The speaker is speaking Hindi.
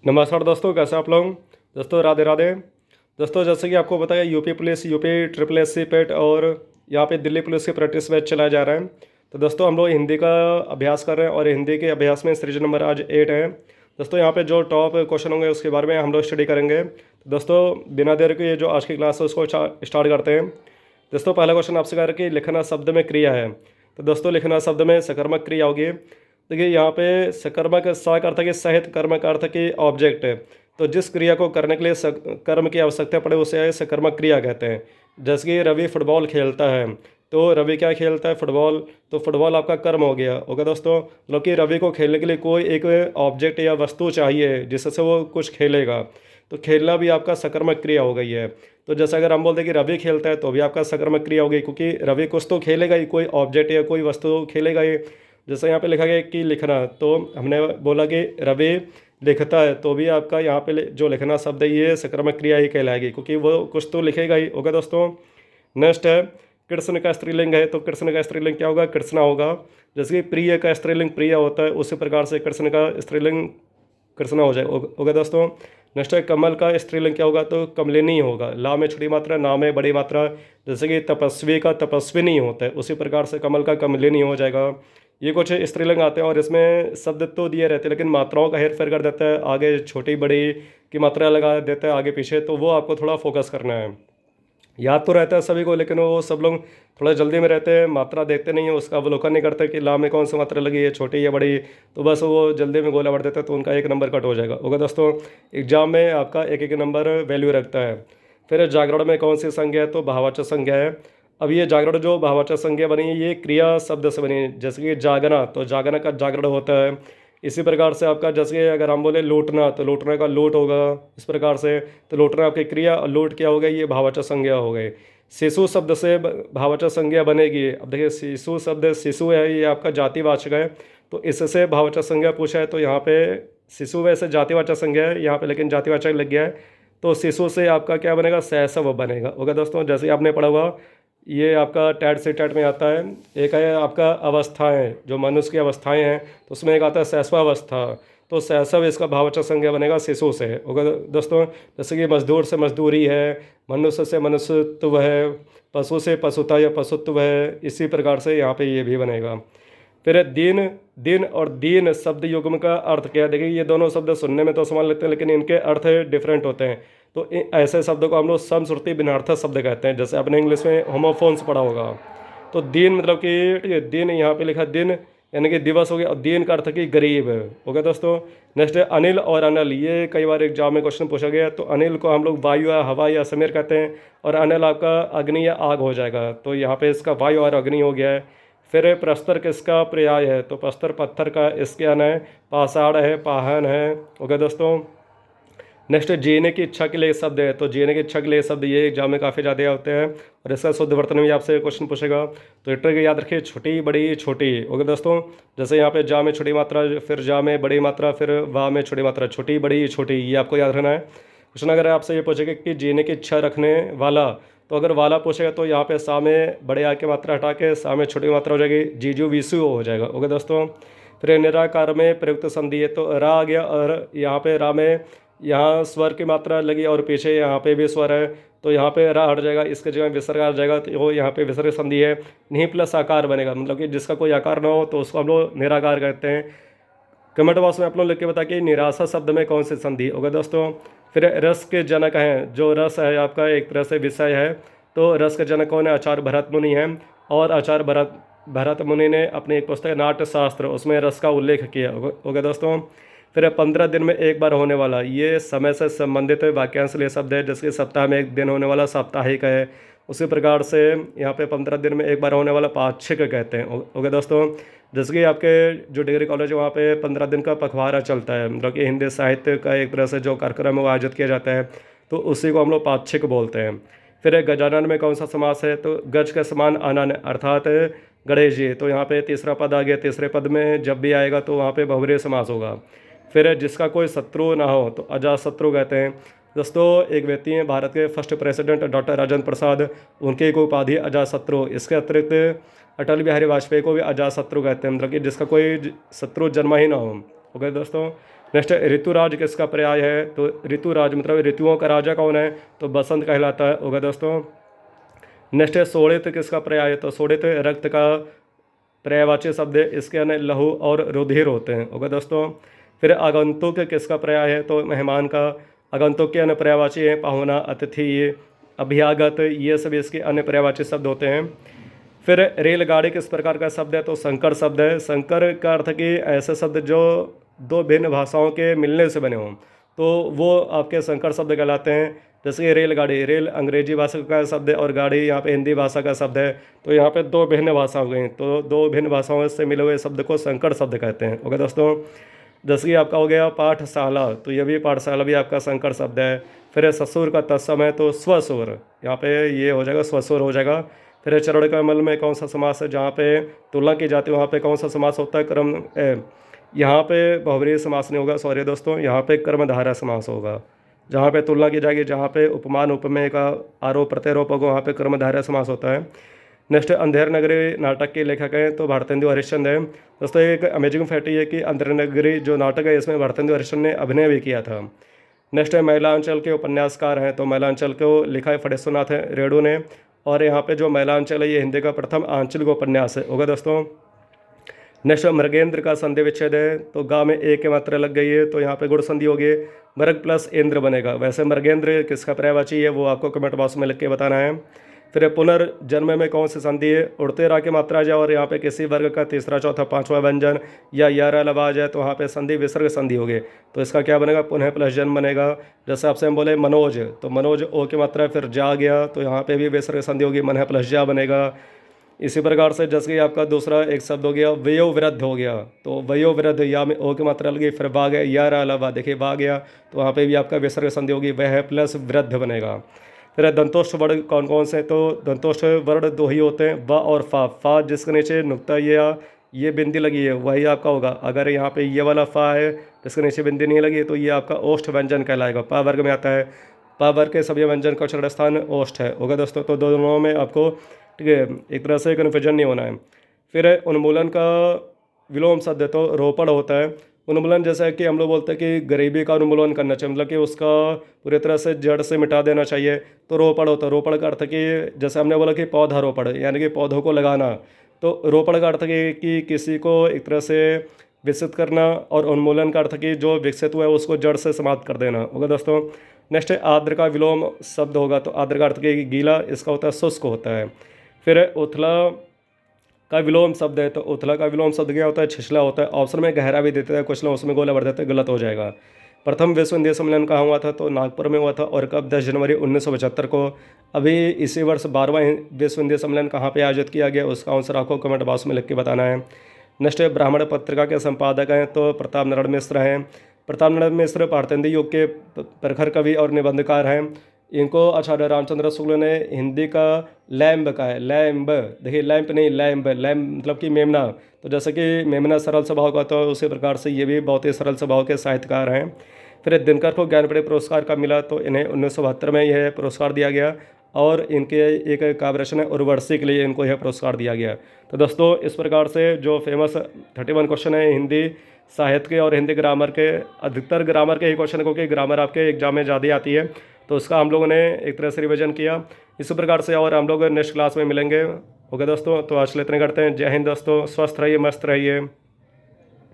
नमस्कार दोस्तों, कैसे आप लोग। दोस्तों राधे राधे। दोस्तों जैसे कि आपको बताया UP police, UP triple S C PET और यहाँ पे दिल्ली पुलिस के प्रैक्टिस बैच चलाया जा रहा है। तो दोस्तों हम लोग हिंदी का अभ्यास कर रहे हैं और हिंदी के अभ्यास में सीरीज नंबर आज 8 है। दोस्तों यहाँ पे जो टॉप क्वेश्चन होंगे उसके बारे में हम लोग स्टडी करेंगे। तो दोस्तों बिना देर के जो आज की क्लास है उसको स्टार्ट करते हैं। दोस्तों पहला क्वेश्चन आपसे कह रहा है कि लिखना शब्द में क्रिया है। तो दोस्तों लिखना शब्द में सकर्मक क्रिया होगी। देखिए यहाँ पे सकर्मक सा का अर्थ है कि सहित, कर्म का अर्थ है कि ऑब्जेक्ट है। तो जिस क्रिया को करने के लिए कर्म की आवश्यकता पड़े उसे सकर्मक क्रिया कहते हैं। जैसे कि रवि फुटबॉल खेलता है, तो रवि क्या खेलता है, फुटबॉल। तो फुटबॉल आपका कर्म हो गया होगा दोस्तों। मतलब कि रवि को खेलने के लिए कोई एक ऑब्जेक्ट या वस्तु चाहिए जिससे वो कुछ खेलेगा। तो खेलना भी आपका सकर्मक क्रिया हो गई है। तो जैसे अगर हम बोलते हैं कि रवि खेलता है तो भी आपका सकर्मक क्रिया हो गई, क्योंकि रवि कुछ तो खेलेगा ही, कोई ऑब्जेक्ट या कोई वस्तु खेलेगा ही। जैसे यहाँ पे लिखा गया कि लिखना, तो हमने बोला कि रवि लिखता है, तो भी आपका यहाँ पे जो लिखना शब्द है ये सकर्मक क्रिया ही कहलाएगी, क्योंकि वो कुछ तो लिखेगा ही होगा दोस्तों। नेक्स्ट है कृष्ण का स्त्रीलिंग है, तो कृष्ण का स्त्रीलिंग क्या होगा, कृष्णा होगा। जैसे कि प्रिय का स्त्रीलिंग प्रिय होता है, उसी प्रकार से कृष्ण का स्त्रीलिंग कृष्णा हो जाए होगा दोस्तों। नेक्स्ट है कमल का स्त्रीलिंग क्या होगा, तो कमलिनी होगा। ला में छोटी मात्रा, ना में बड़ी मात्रा। जैसे कि तपस्वी का तपस्विनी होता है, उसी प्रकार से कमल का कमलिनी हो जाएगा। ये कुछ स्त्रीलिंग आते हैं और इसमें शब्द तो दिए रहते हैं लेकिन मात्राओं का हेर फेर कर देता है, आगे छोटी बड़ी की मात्रा लगा देता है आगे पीछे, तो वो आपको थोड़ा फोकस करना है। याद तो रहता है सभी को, लेकिन वो सब लोग थोड़ा जल्दी में रहते हैं, मात्रा देखते नहीं है, उसका अवलोकन नहीं करते कि ला में कौन सी मात्रा लगी है, छोटी या बड़ी। तो बस वो जल्दी में गोला बढ़ देते हैं, तो उनका एक नंबर कट हो जाएगा होगा दोस्तों। एग्जाम में आपका एक एक नंबर वैल्यू रखता है। फिर जागरण में कौन सी संज्ञा है, तो भाववाचक संज्ञा है। अब ये जागरण जो भाववाचक संज्ञा बनी है ये क्रिया शब्द से बनी है। जैसे कि जागना, तो जागना का जागरण होता है। इसी प्रकार से आपका जैसे अगर हम बोले लूटना, तो लूटने का लूट होगा इस प्रकार से। तो लूटना आपकी क्रिया और लूट क्या हो गई, ये भाववाचक संज्ञा हो गई। शिशु शब्द से भाववाचक संज्ञा बनेगी। अब देखिए शिशु शब्द, शिशु है ये आपका जातिवाचक है, तो इससे भाववाचक संज्ञा पूछा है, तो यहाँ पे शिशु वैसे जातिवाचक संज्ञा है यहाँ पे, लेकिन जातिवाचक लग गया है। तो शिशु से आपका क्या बनेगा, सहसव बनेगा होगा दोस्तों। जैसे आपने पढ़ा हुआ ये आपका टैट से टैट में आता है। एक है आपका अवस्थाएं, जो मनुष्य की अवस्थाएं हैं, तो उसमें एक आता है सहस्वावस्था। तो सहसव इसका भाववाचक संज्ञा बनेगा शिशु से होगा दोस्तों। जैसे कि मजदूर से मजदूरी है, मनुष्य से मनुष्यत्व है, पशु से पशुता या पशुत्व है, इसी प्रकार से यहाँ पे ये भी बनेगा। फिर दिन, दिन और दीन शब्द युग्म का अर्थ क्या है। देखिए ये दोनों शब्द सुनने में तो समान लगते हैं लेकिन इनके अर्थ डिफरेंट होते हैं। तो ऐसे शब्दों को हम लोग समश्रुति भिन्नार्थक शब्द कहते हैं। जैसे आपने इंग्लिश में होमोफोन्स पढ़ा होगा। तो दिन मतलब कि दिन, यहाँ पे लिखा दिन यानी कि दिवस हो गया, और दीन का अर्थ कि गरीब हो गया दोस्तों। नेक्स्ट है अनिल और अनल, ये कई बार एग्जाम में क्वेश्चन पूछा गया। तो अनिल को हम लोग वायु या हवा या समीर कहते हैं, और अनिल आपका अग्नि या आग हो जाएगा। तो यहाँ पे इसका वायु और अग्नि हो गया है। फिर प्रस्तर किसका पर्याय है, तो प्रस्तर पत्थर का, इसके अन है, पाषाण है, पाहन है ओके दोस्तों। नेक्स्ट जीने की इच्छा के लिए शब्द है, तो जीने की इच्छा के लिए शब्द ये एग्जाम में काफ़ी ज़्यादा होते हैं, और इसका शुद्ध वर्तन भी आपसे क्वेश्चन पूछेगा। तो ये ट्रिक याद रखिए, छोटी बड़ी छोटी ओके दोस्तों। जैसे यहाँ पे जा में छोटी मात्रा, फिर जा में बड़ी मात्रा, फिर वाह में छोटी मात्रा, छोटी बड़ी छोटी, ये आपको याद रखना है। क्वेश्चन अगर आपसे ये पूछेगा कि जीने की इच्छा रखने वाला, तो अगर वाला पूछेगा तो यहाँ पे सा में बड़े आ की मात्रा हटा के सा में छोटी मात्रा हो जाएगी, जीजू विसु हो जाएगा ओके दोस्तों। फिर निराकार में प्रयुक्त संधि है, तो रा आ गया, और यहाँ पे रा में यहाँ स्वर की मात्रा लगी और पीछे यहाँ पे भी स्वर है, तो यहाँ पे रा हट जाएगा, इसके जगह विसर्ग आ जाएगा, तो वो यहाँ पे विसर्ग संधि है। नहीं प्लस आकार बनेगा, मतलब कि जिसका कोई आकार ना हो तो उसको हम लोग निराकार कहते हैं। कमेंट बॉक्स में आप लोग लिख के बता कि निराशा शब्द में कौन सी संधि होगा दोस्तों। फिर रस के जनक हैं, जो रस है आपका एक तरह से विषय है, तो रस के जनक कौन है, आचार्य भरत मुनि हैं। और आचार्य भरत मुनि ने अपनी एक पुस्तक नाट्य शास्त्र, उसमें रस का उल्लेख किया होगा दोस्तों। फिर 15 दिन में एक बार होने वाला, ये समय से संबंधित वाक्यांश लिए शब्द है। जैसे सप्ताह में एक दिन होने वाला साप्ताहिक है, उसी प्रकार से यहाँ पे 15 दिन में एक बार होने वाला पाक्षिक कहते हैं ओके दोस्तों। जैसे कि आपके जो डिग्री कॉलेज है वहाँ पे 15 दिन का पखवाड़ा चलता है, मतलब कि हिंदी साहित्य का एक तरह से जो कार्यक्रम है वो आयोजित किया जाता है, तो उसी को हम लोग पाक्षिक बोलते हैं। फिर गजानन में कौन सा समास है, तो गज के समान आनन अर्थात गणेश जी, तो यहाँ पे तीसरा पद आ गया। तीसरे पद में जब भी आएगा तो वहाँ पे बहुव्रीहि समास होगा। फिर जिसका कोई शत्रु ना हो, तो अजातशत्रु कहते हैं। दोस्तों एक व्यक्ति हैं भारत के first president doctor Rajendra Prasad, उनकी एक उपाधि अजातशत्रु। इसके अतिरिक्त अटल बिहारी वाजपेयी को भी अजातशत्रु कहते हैं, मतलब कि जिसका कोई शत्रु जन्मा ही ना हो ओके दोस्तों। नेक्स्ट ऋतुराज किसका पर्याय है? तो ऋतुराज मतलब ऋतुओं का राजा कौन है? तो बसंत कहलाता है। होगा दोस्तों। नेक्स्ट शोणित किसका पर्याय है? तो शोणित रक्त का पर्यायवाची शब्द है, इसके अन्य लहू और रुधिर होते हैं। होगा दोस्तों। फिर आगंतुक किसका पर्याय है? तो मेहमान का। आगंतुक के अन्य पर्यायवाची हैं पाहुना, अतिथि, अभ्यागत, ये सभी इसके अन्य पर्यायवाची शब्द होते हैं। फिर रेलगाड़ी किस प्रकार का शब्द है? तो संकर शब्द है। संकर का अर्थ कि ऐसे शब्द जो दो भिन्न भाषाओं के मिलने से बने हों, तो वो आपके संकर शब्द कहलाते हैं। जैसे कि रेलगाड़ी, रेल अंग्रेजी भाषा का शब्द है और गाड़ी यहाँ पे हिंदी भाषा का शब्द है, तो यहाँ पे दो भिन्न भाषा हो गई, तो दो भिन्न भाषाओं से मिले हुए शब्द को संकर शब्द कहते हैं। ओके दोस्तों। जैसे कि आपका हो गया पाठशाला, तो ये भी पाठशाला भी आपका संकर शब्द है। फिर ससुर का तत्सम है तो स्वसुर, यहाँ पे ये हो जाएगा स्वसुर हो जाएगा। फिर चरण कमल में कौन सा समास है? जहाँ पे तुलना की जाती है वहाँ पे कौन सा समास होता है? यहाँ पे बहुब्रीहि समास नहीं होगा, सॉरी दोस्तों, यहाँ पे कर्मधारय समास होगा। जहाँ पे तुलना की जाएगी, जहाँ पे उपमान उपमेय का आरोप प्रत्यारोप होगा, वहाँ पे कर्मधारय समास होता है। नेक्स्ट अंधेर नगरी नाटक के लेखक हैं तो भारतेंदु हरिश्चंद्र हैं। दोस्तों एक अमेजिंग फैक्ट ये कि अंधेर नगरी जो नाटक है इसमें भारतेंदु हरिश्चंद्र ने अभिनय भी किया था। नेक्स्ट है महिलांचल के उपन्यासकार हैं, तो महिलांचल को लिखा है फणेश्वरनाथ रेणु ने, और यहाँ पे जो महिलांचल है ये हिंदी का प्रथम आंचलिक उपन्यास है। होगा दोस्तों। नेक्स्ट मृगेंद्र का संधि विच्छेद है, तो गा में एक की मात्रा लग गई है, तो यहाँ पे गुण संधि होगी, मृग प्लस इंद्र बनेगा। वैसे मृगेंद्र किसका पर्यायवाची है वो आपको कमेंट बॉक्स में लिख के बताना है। फिर पुनर्जन्म में कौन सी संधि है? उड़ते रा की मात्रा जाए और यहाँ पे किसी वर्ग का तीसरा चौथा पांचवा व्यंजन या यारा लवा जाए तो वहाँ पे संधि विसर्ग संधि होगी, तो इसका क्या बनेगा? पुनः प्लस जन्म बनेगा। जैसे आपसे हम बोले मनोज, तो मनोज ओ की मात्रा फिर जा गया, तो यहाँ पे भी विसर्ग संधि होगी, मन प्लस जा बनेगा। इसी प्रकार से जैसे कि आपका दूसरा एक शब्द हो गया वयोवृद्ध हो गया, तो वयोवृद्ध या में ओ की मात्रा लगी, फिर बा गया या अलावा देखिए बा गया, तो वहाँ पे भी आपका विसर्ग संधि होगी, वह प्लस वृद्ध बनेगा। फिर दंतोष्ठ वर्ण कौन कौन से? तो दंतोष्ठ वर्ण दो ही होते हैं, व और फा। फा जिसके नीचे नुक्ता ये बिंदी लगी है वही आपका होगा। अगर यहाँ पे ये वाला फा है जिसके नीचे बिंदी नहीं लगी तो ये आपका ओष्ठ व्यंजन कहलाएगा, पा वर्ग में आता है। पा वर्ग के सभी व्यंजन का उच्चारण स्थान ओष्ठ है। होगा दोस्तों। तो दोनों में आपको ठीक है एक तरह से कन्फ्यूजन नहीं होना है। फिर उन्मूलन का विलोम शब्द है तो रोपड़ होता है। उन्मूलन जैसा है कि हम लोग बोलते हैं कि गरीबी का उन्मूलन करना चाहिए, मतलब कि उसका पूरी तरह से जड़ से मिटा देना चाहिए, तो रोपड़ होता है। रोपड़ का अर्थ कि जैसे हमने बोला कि पौधारोपण यानी कि पौधों को लगाना, तो रोपड़ का अर्थ कि किसी को एक तरह से विकसित करना, और उन्मूलन का अर्थ कि जो विकसित हुआ है उसको जड़ से समाप्त कर देना। होगा दोस्तों। नेक्स्ट आर्द्र का विलोम शब्द होगा, तो आर्द्र का अर्थ कि गीला, इसका होता है शुष्क होता है। फिर उथला का विलोम शब्द है, तो उथला का विलोम शब्द क्या होता है? छिछला होता है। ऑप्शन में गहरा भी देते हैं, कुछ लोग उसमें गोला भर देते हैं, गलत हो जाएगा। प्रथम विश्व हिंदी सम्मेलन कहाँ हुआ था? तो नागपुर में हुआ था। और कब? 10 जनवरी 1975 को। अभी इसी वर्ष 12वां विश्व हिंदी सम्मेलन कहाँ पे आयोजित किया गया, उसका आंसर आपको कमेंट बॉक्स में लिख के बताना है। नेक्स्ट ब्राह्मण पत्रिका के संपादक हैं तो प्रताप नारायण मिश्र हैं। प्रताप नारायण मिश्र भारतेंदु युग के प्रखर कवि और निबंधकार हैं। इनको आचार्य रामचंद्र शुक्ल ने हिंदी का लैम्ब का है, लैम्ब, देखिए लैम्प नहीं लैम्ब, लैम्ब मतलब कि मेमना, तो जैसे कि मेमना सरल स्वभाव का, तो उसी प्रकार से ये भी बहुत ही सरल स्वभाव के साहित्यकार हैं। फिर दिनकर को ज्ञानपीठ पुरस्कार कब मिला? तो इन्हें 1972 में यह पुरस्कार दिया गया, और इनके एक काव्य रचना उर्वशी के लिए इनको यह पुरस्कार दिया गया। तो दोस्तों इस प्रकार से जो फेमस 31 क्वेश्चन है हिंदी साहित्य के और हिंदी ग्रामर के, अधिकतर ग्रामर के ही क्वेश्चन, क्योंकि ग्रामर आपके एग्जाम में ज़्यादा आती है, तो उसका हम लोगों ने एक तरह से रिवीजन किया। इसी प्रकार से और हम लोग नेक्स्ट क्लास में मिलेंगे। ओके दोस्तों, तो आज इतने करते हैं। जय हिंद दोस्तों, स्वस्थ रहिए, मस्त रहिए।